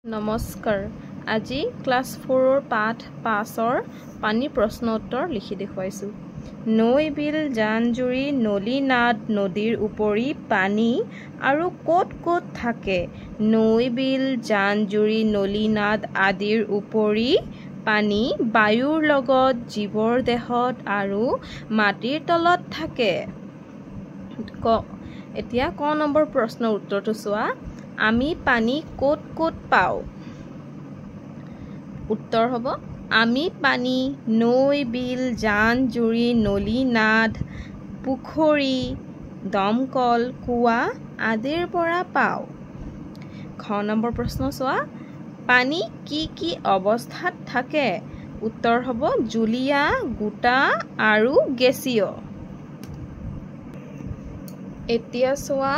নমস্কাৰ আজি ক্লাছ 4 পাঠ 5 পানী প্ৰশ্ন উত্তৰ লিখি দেখুৱাইছো নৈ বিল জান-জুৰি নলী নাদ নদীৰ উপৰি পানী আৰু ক'ত ক'ত থাকে নৈ বিল জান-জুৰি নলী নাদ আদিৰ উপৰি পানী বায়ুৰ লগত জীৱৰ দেহত আৰু মাটিৰ তলত থাকে এতিয়া ক নম্বৰ প্ৰশ্নৰ উত্তৰটো চোৱা আমি পানী ক'ত ক'ত পাও উত্তৰ হ'ব আমি পানী নৈ বিল জান-জুৰি নলী নাদ পুখুৰী দমকল কুৱা আদিৰ পৰা পাও খ নম্বৰ প্ৰশ্ন চোৱা পানী কি কি অৱস্থাত থাকে উত্তৰ হ'ব জুলীয়া গোটা আৰু গেছীয় এতিয়া চোৱা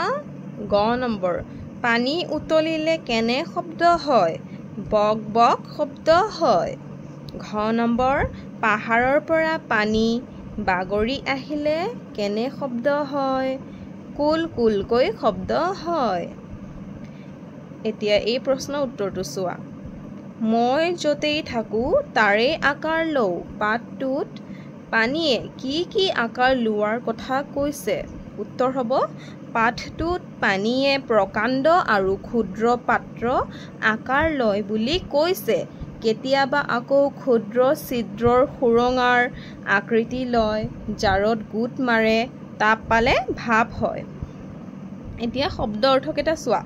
গ নম্বৰ পানী উতলিলে কেনে শব্দ হয় বক বক শব্দ হয় ঘ নম্বৰ পাহাৰৰ পৰা পানী বাগৰি আহিলে কেনে শব্দ হয় কুল কুলকৈ শব্দ হয় এতিয়া এই প্ৰশ্নৰ উত্তৰটো চোৱা মই য'তেই থাকো তাৰে আকাৰ লওঁ পাঠটোত পানীয়ে কি কি আকাৰ লোৱাৰ কথা কৈছে উত্তৰ হ'ব পাঠটোত পানীয়ে প্ৰকাণ্ড আৰু ক্ষুদ্ৰ পাত্ৰ আকাৰ লয় বুলি কৈছে কেতিয়াবা আকৌ ক্ষুদ্ৰ ছিদ্ৰৰ সুৰঙাৰ আকৃতি লয় জাৰত গোট মাৰে তাপ পালে ভাপ হয় এতিয়া শব্দ অৰ্থকেইটা চোৱা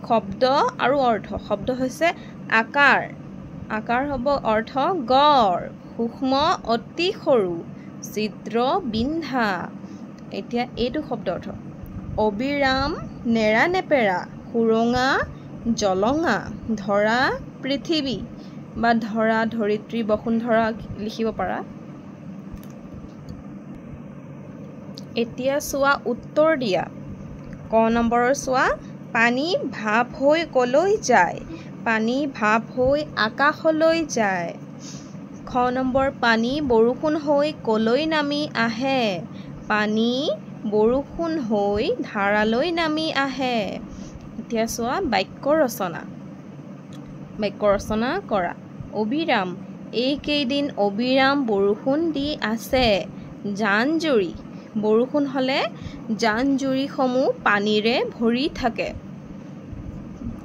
শব্দ আৰু অৰ্থ শব্দ হৈছে আকাৰ আকাৰ হ'ব অৰ্থ গড় সূক্ষ্ম অতি সৰু ছিদ্ৰ বিন্ধা এতিয়া এইটো শব্দ অৰ্থ অবিৰাম নেৰানেপেৰা সুৰঙা জলঙা ধৰা পৃথিৱী বা ধৰা ধৰিত্ৰী বসুন্ধৰা লিখিব পাৰা এতিয়া চোৱা উত্তৰ দিয়া ক নম্বৰৰ চোৱা পানী ভাপ হৈ কলৈ যায় পানী ভাপ হৈ আকাশলৈ যায় খ নম্বৰ পানী বৰষুণ হৈ কলৈ নামি আহে পানী বৰষুণ হৈ ধাৰালৈ নামি আহে এতিয়া চোৱা বাক্য ৰচনা কৰা অবিৰাম এইকেইদিন অবিৰাম বৰষুণ দি আছে জান-জুৰি বৰষুণ হ'লে জান-জুৰিসমূহ পানীৰে ভৰি থাকে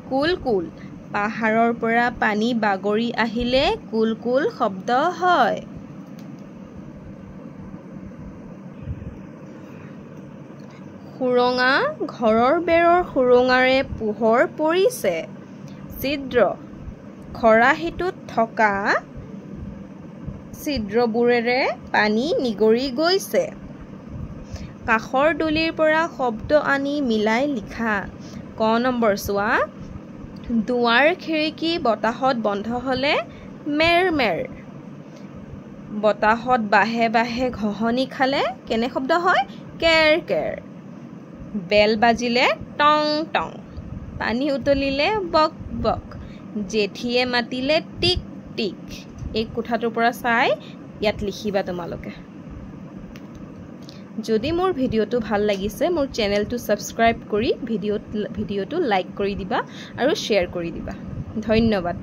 কুল কুল পাহাৰৰ পৰা পানী বাগৰি আহিলে কুল কুল শব্দ হয় সুৰঙা ঘৰৰ বেৰৰ সুৰঙাৰে পোহৰ পৰিছে ছিদ্ৰ খৰাহিটোত থকা ছিদ্ৰবোৰেৰে পানী নিগৰি গৈছে কাষৰ দুলিৰ পৰা শব্দ আনি মিলাই লিখা ক নম্বৰ চোৱা দুৱাৰ খিৰিকী বতাহত বন্ধ হ'লে মেৰ মেৰ বতাহত বাহে বাহে ঘঁহনি খালে কেনে শব্দ হয় কেৰ কেৰ বেল বাজিলে টং টং পানী উতলিলে বক বক জেঠীয়ে মাতিলে টিক টিক এই কোঠাটোৰ পৰা চাই ইয়াত লিখিবা তোমালোকে যদি মোৰ ভিডিঅ'টো ভাল লাগিছে মোৰ চেনেলটো ছাবস্ক্ৰাইব কৰি ভিডিঅ'টো লাইক কৰি দিবা আৰু শ্বেয়াৰ কৰি দিবা ধন্যবাদ